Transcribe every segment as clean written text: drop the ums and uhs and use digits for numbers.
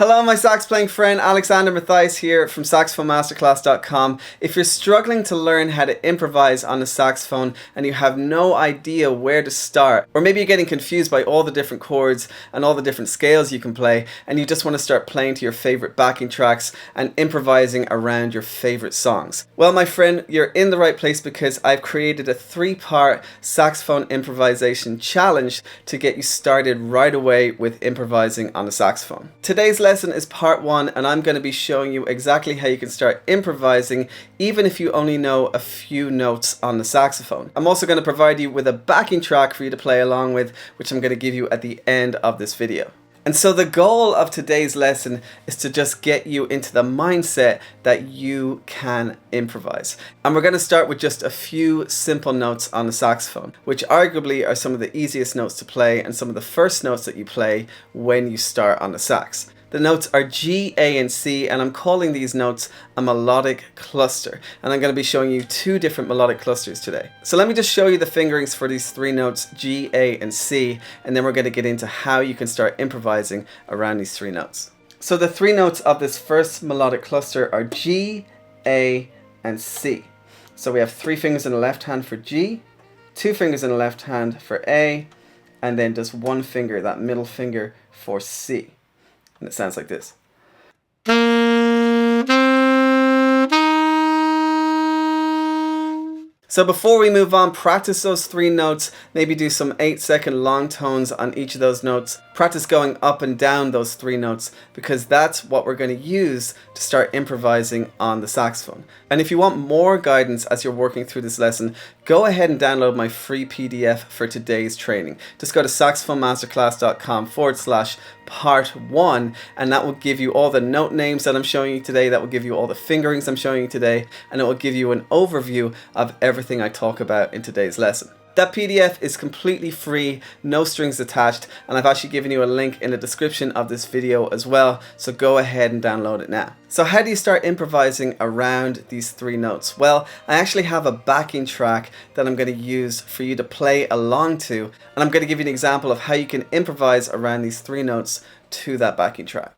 Hello, my sax playing friend Alexander Mathias here from saxophoneMasterclass.com. If you're struggling to learn how to improvise on the saxophone and you have no idea where to start, or maybe you're getting confused by all the different chords and all the different scales you can play, and you just want to start playing to your favorite backing tracks and improvising around your favorite songs. Well, my friend, you're in the right place because I've created a 3-part saxophone improvisation challenge to get you started right away with improvising on the saxophone. Today's lesson is part 1, and I'm going to be showing you exactly how you can start improvising even if you only know a few notes on the saxophone. I'm also going to provide you with a backing track for you to play along with, which I'm going to give you at the end of this video. And so the goal of today's lesson is to just get you into the mindset that you can improvise. And we're going to start with just a few simple notes on the saxophone, which arguably are some of the easiest notes to play and some of the first notes that you play when you start on the sax. The notes are G, A, and C, and I'm calling these notes a melodic cluster. And I'm going to be showing you 2 different melodic clusters today. So let me just show you the fingerings for these 3 notes, G, A, and C, and then we're going to get into how you can start improvising around these 3 notes. So the 3 notes of this first melodic cluster are G, A, and C. So we have 3 fingers in the left hand for G, 2 fingers in the left hand for A, and then just 1 finger, that middle finger, for C. And it sounds like this. So before we move on, practice those 3 notes, maybe do some 8-second long tones on each of those notes. Practice going up and down those 3 notes because that's what we're going to use to start improvising on the saxophone. And if you want more guidance as you're working through this lesson, go ahead and download my free PDF for today's training. Just go to saxophonemasterclass.com/part 1, and that will give you all the note names that I'm showing you today, that will give you all the fingerings I'm showing you today, and it will give you an overview of everything I talk about in today's lesson. That PDF is completely free, no strings attached, and I've actually given you a link in the description of this video as well, so go ahead and download it now. So how do you start improvising around these 3 notes? Well, I actually have a backing track that I'm going to use for you to play along to, and I'm going to give you an example of how you can improvise around these 3 notes to that backing track.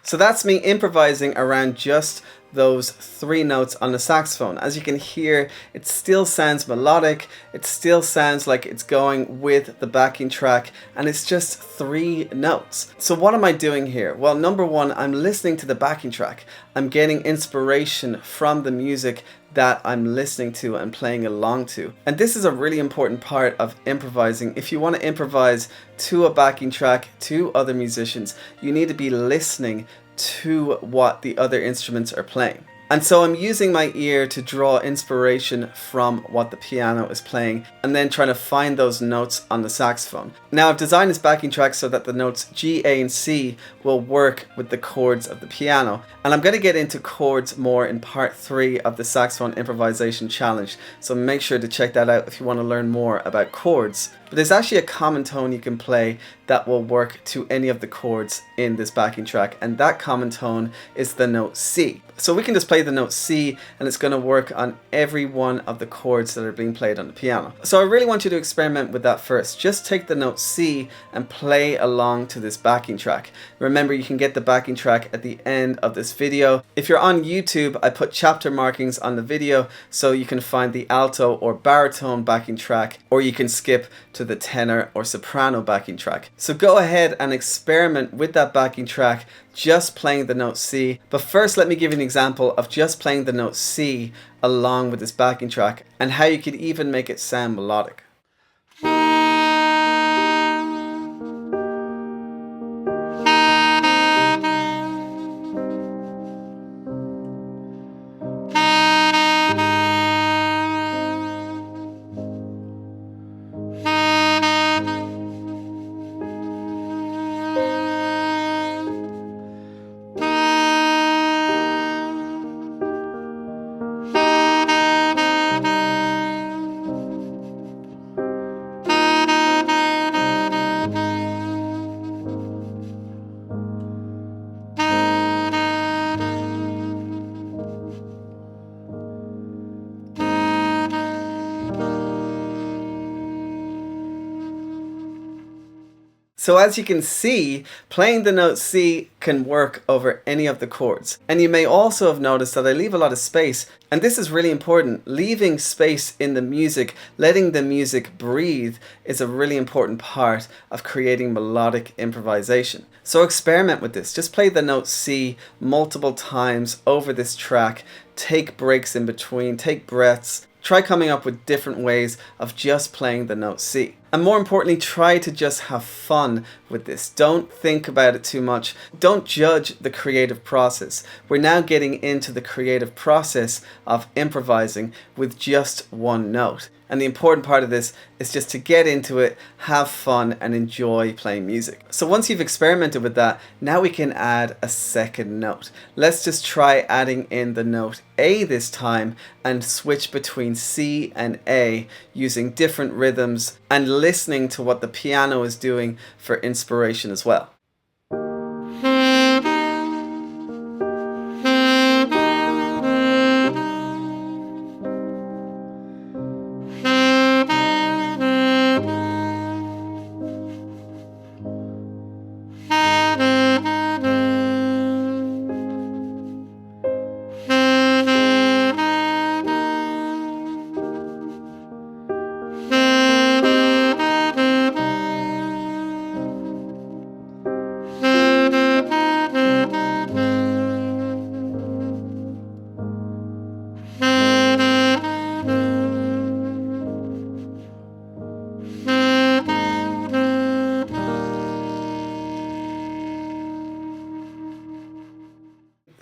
So that's me improvising around just those 3 notes on the saxophone. As you can hear, it still sounds melodic, it still sounds like it's going with the backing track, and it's just 3 notes. So what am I doing here? Well, number 1, I'm listening to the backing track. I'm getting inspiration from the music that I'm listening to and playing along to. And this is a really important part of improvising. If you want to improvise to a backing track, to other musicians, you need to be listening to what the other instruments are playing. And so I'm using my ear to draw inspiration from what the piano is playing and then trying to find those notes on the saxophone. Now I've designed this backing track so that the notes G, A, and C will work with the chords of the piano. And I'm going to get into chords more in part 3 of the Saxophone Improvisation Challenge. So make sure to check that out if you want to learn more about chords. But there's actually a common tone you can play that will work to any of the chords in this backing track, and that common tone is the note C. So we can just play the note C and it's going to work on every one of the chords that are being played on the piano. So I really want you to experiment with that first. Just take the note C and play along to this backing track. Remember, you can get the backing track at the end of this video. If you're on YouTube, I put chapter markings on the video so you can find the alto or baritone backing track, or you can skip to the tenor or soprano backing track. So go ahead and experiment with that backing track, just playing the note C. But first, let me give you an example of just playing the note C along with this backing track and how you could even make it sound melodic. So as you can see, playing the note C can work over any of the chords. And you may also have noticed that I leave a lot of space, and this is really important. Leaving space in the music, letting the music breathe, is a really important part of creating melodic improvisation. So experiment with this. Just play the note C multiple times over this track. Take breaks in between, take breaths. Try coming up with different ways of just playing the note C. And more importantly, try to just have fun with this. Don't think about it too much. Don't judge the creative process. We're now getting into the creative process of improvising with just one note. And the important part of this is just to get into it, have fun, and enjoy playing music. So once you've experimented with that, now we can add a second note. Let's just try adding in the note A this time and switch between C and A using different rhythms and listening to what the piano is doing for inspiration as well.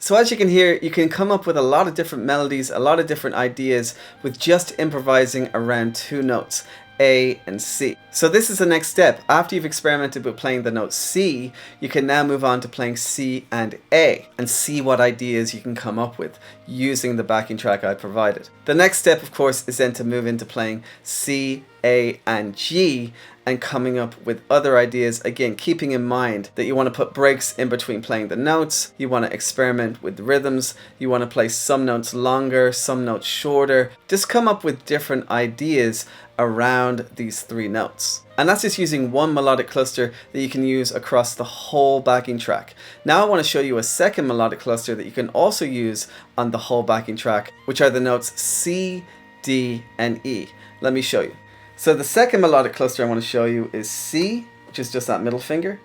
So as you can hear, you can come up with a lot of different melodies, a lot of different ideas with just improvising around two notes, A and C. So this is the next step. After you've experimented with playing the note C, you can now move on to playing C and A and see what ideas you can come up with using the backing track I provided. The next step, of course, is then to move into playing C, A, and G and coming up with other ideas, again keeping in mind that you want to put breaks in between playing the notes, you want to experiment with rhythms, you want to play some notes longer, some notes shorter. Just come up with different ideas around these three notes. And that's just using one melodic cluster that you can use across the whole backing track. Now I want to show you a second melodic cluster that you can also use on the whole backing track, which are the notes C, D, and E. Let me show you. So the second melodic cluster I want to show you is C, which is just that middle finger.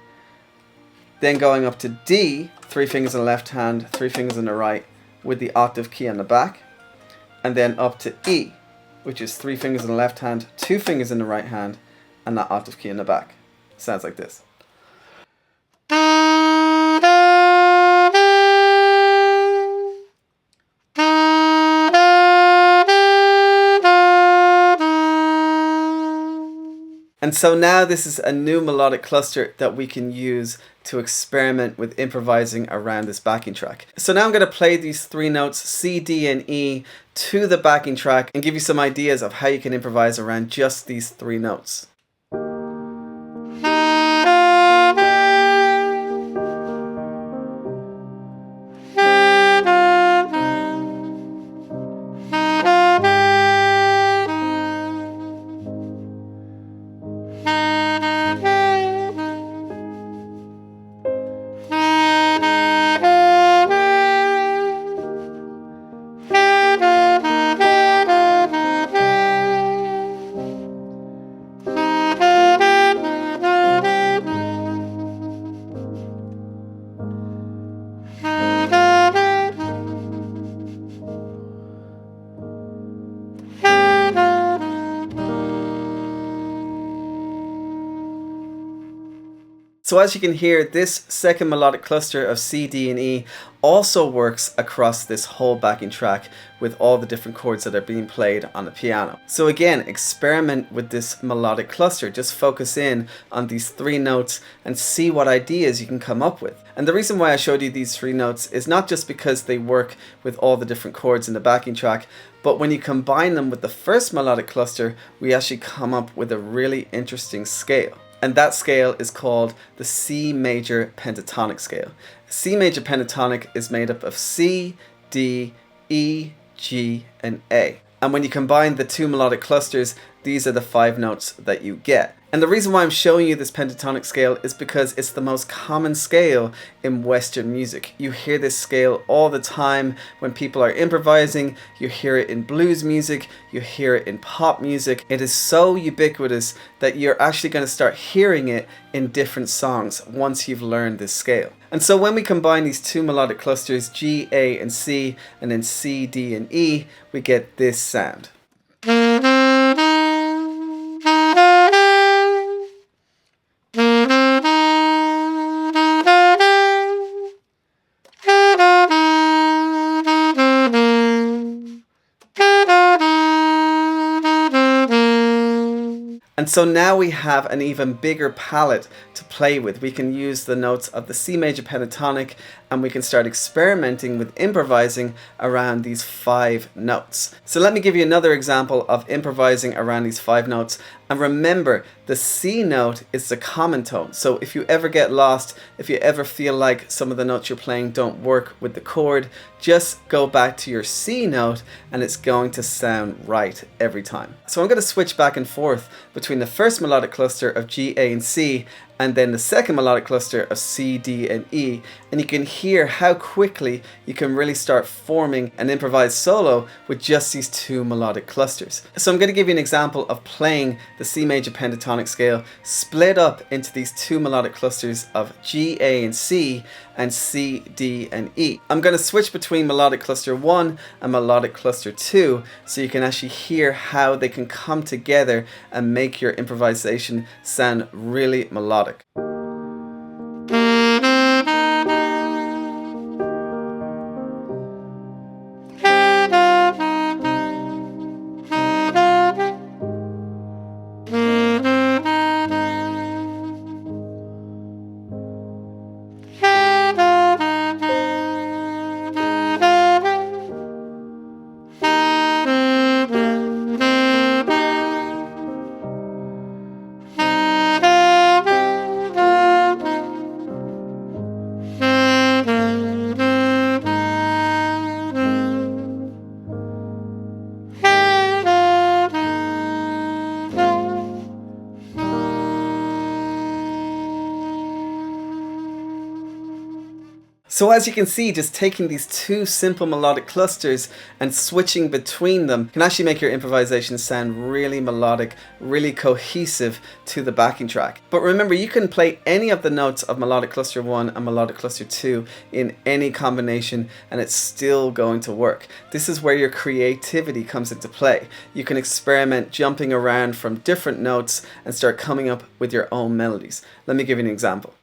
Then going up to D, 3 fingers in the left hand, 3 fingers in the right, with the octave key on the back. And then up to E, which is 3 fingers in the left hand, 2 fingers in the right hand, and that octave key in the back. Sounds like this. And so now this is a new melodic cluster that we can use to experiment with improvising around this backing track. So now I'm going to play these three notes, C, D, and E, to the backing track and give you some ideas of how you can improvise around just these three notes. So as you can hear, this second melodic cluster of C, D, and E also works across this whole backing track with all the different chords that are being played on the piano. So again, experiment with this melodic cluster. Just focus in on these three notes and see what ideas you can come up with. And the reason why I showed you these three notes is not just because they work with all the different chords in the backing track, but when you combine them with the first melodic cluster, we actually come up with a really interesting scale. And that scale is called the C major pentatonic scale. C major pentatonic is made up of C, D, E, G, and A. And when you combine the two melodic clusters, these are the 5 notes that you get. And the reason why I'm showing you this pentatonic scale is because it's the most common scale in Western music. You hear this scale all the time when people are improvising. You hear it in blues music, you hear it in pop music. It is so ubiquitous that you're actually going to start hearing it in different songs once you've learned this scale. And so when we combine these two melodic clusters, G, A, and C, and then C, D, and E, we get this sound. And so now we have an even bigger palette to play with. We can use the notes of the C major pentatonic, and we can start experimenting with improvising around these 5 notes. So let me give you another example of improvising around these 5 notes. And remember, the C note is the common tone. So if you ever get lost, if you ever feel like some of the notes you're playing don't work with the chord, just go back to your C note and it's going to sound right every time. So I'm going to switch back and forth between the first melodic cluster of G, A, and C, and then the second melodic cluster of C, D, and E, and you can hear how quickly you can really start forming an improvised solo with just these 2 melodic clusters. So I'm going to give you an example of playing the C major pentatonic scale split up into these 2 melodic clusters of G, A, and C, and C, D, and E. I'm going to switch between melodic cluster 1 and melodic cluster 2 so you can actually hear how they can come together and make your improvisation sound really melodic. So as you can see, just taking these 2 simple melodic clusters and switching between them can actually make your improvisation sound really melodic, really cohesive to the backing track. But remember, you can play any of the notes of melodic cluster 1 and melodic cluster 2 in any combination and it's still going to work. This is where your creativity comes into play. You can experiment jumping around from different notes and start coming up with your own melodies. Let me give you an example.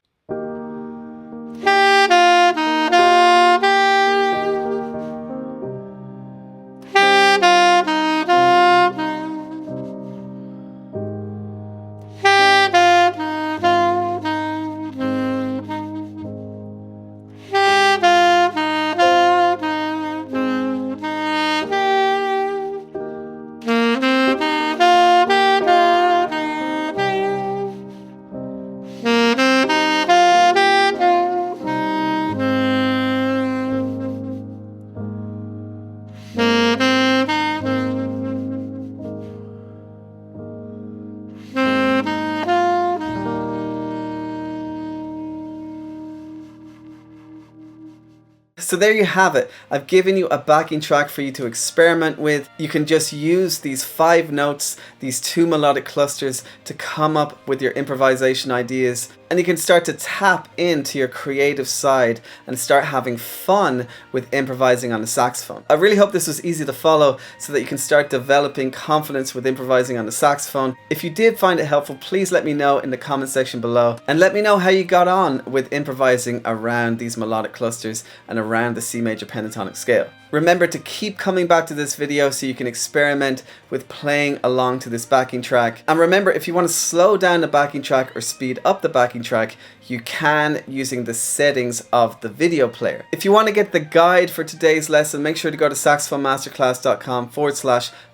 So there you have it. I've given you a backing track for you to experiment with. You can just use these 5 notes, these 2 melodic clusters to come up with your improvisation ideas. And you can start to tap into your creative side and start having fun with improvising on the saxophone. I really hope this was easy to follow so that you can start developing confidence with improvising on the saxophone. If you did find it helpful, please let me know in the comment section below and let me know how you got on with improvising around these melodic clusters and around the C major pentatonic scale. Remember to keep coming back to this video so you can experiment with playing along to this backing track. And remember, if you want to slow down the backing track or speed up the backing track, you can using the settings of the video player. If you want to get the guide for today's lesson, make sure to go to saxophonemasterclass.com/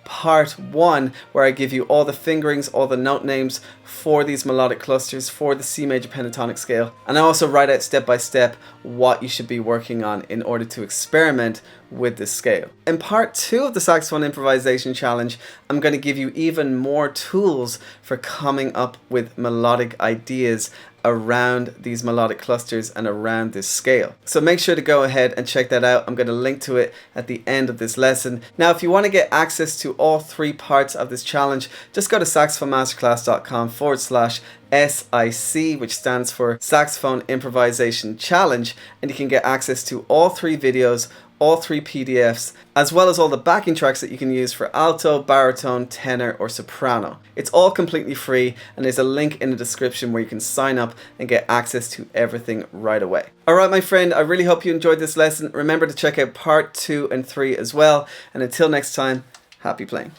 part 1, where I give you all the fingerings, all the note names for these melodic clusters for the C major pentatonic scale. And I also write out step by step what you should be working on in order to experiment with this scale. In part 2 of the Saxophone Improvisation Challenge, I'm going to give you even more tools for coming up with melodic ideas around these melodic clusters and around this scale. So make sure to go ahead and check that out. I'm going to link to it at the end of this lesson. Now, if you want to get access to all 3 parts of this challenge, just go to saxophonemasterclass.com/SIC, which stands for Saxophone Improvisation Challenge, and you can get access to all 3 videos, all 3 PDFs, as well as all the backing tracks that you can use for alto, baritone, tenor, or soprano. It's all completely free, and there's a link in the description where you can sign up and get access to everything right away. Alright, my friend, I really hope you enjoyed this lesson. Remember to check out part 2 and 3 as well, and until next time, happy playing.